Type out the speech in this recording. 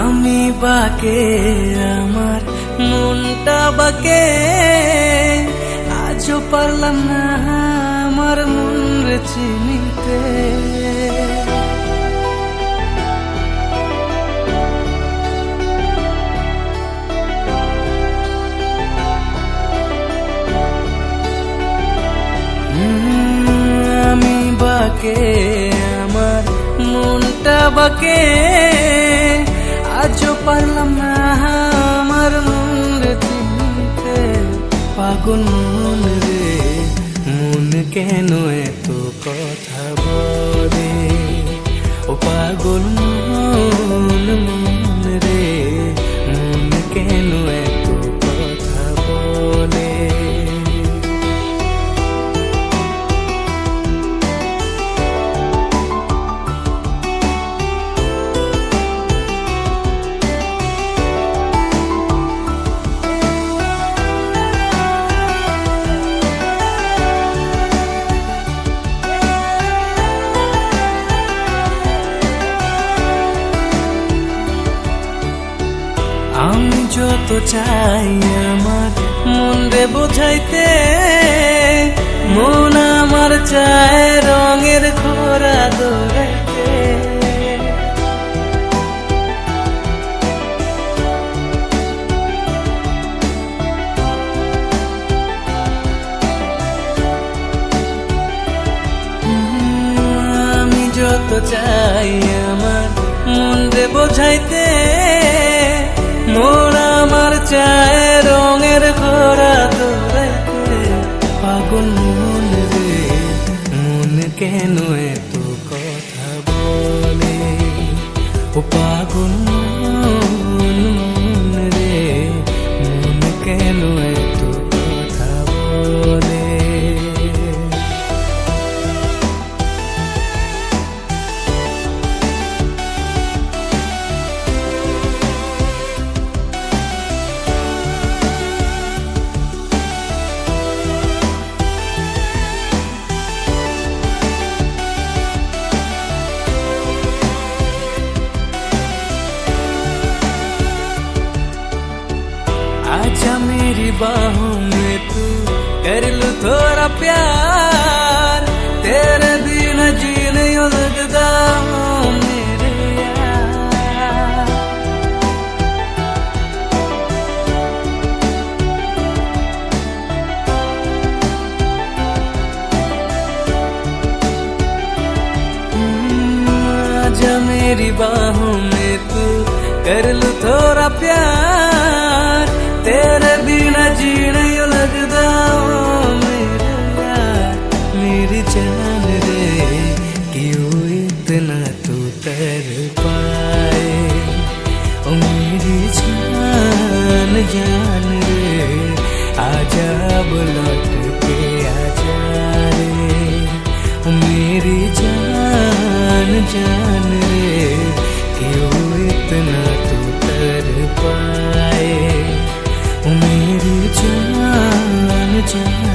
আমি বাকে আমার মনটা বাকে, আজও পারলাম না আমার মন রে চিনিতে। আমি বাকে আমার মনটা বাকে, আজও পারলাম না আমার মন রে চিনতে। পাগল মন রে, মন কেন এত কথা বলে? ও পাগল মন, মন রে, মন কেন এত কথা বলে? আমি যত চাই আমার মন রে বোঝাইতে, মন আমার চায় রঙের ঘোড়া দৌড়াইতে। আমি যত চাই আমার মন রে বোঝাইতে, মন আমার চায় রঙের ঘোড়া দৌড়াইতে। পাগল মন রে, মন কেন এত কথা বলে? ও পাগল মন, মন রে, মন কেন এত কথা বলে? आजा मेरी बाहों में तू, कर लूं थोड़ा प्यार, तेरे बिना जी नहीं लगता मेरे यार। आजा मेरी बाहों में तू, कर लूं थोड़ा प्यार, तेरे बिना जी नहीं लगता मेरा यार। मेरी जान रे, क्यों इतना तू तर पाए? ओ मेरी जान, जान रे, आजा लौट के आजा रे। ओ मेरी जान, जान रे, क्यों इतना तू तर पाए? मेरी जान, जान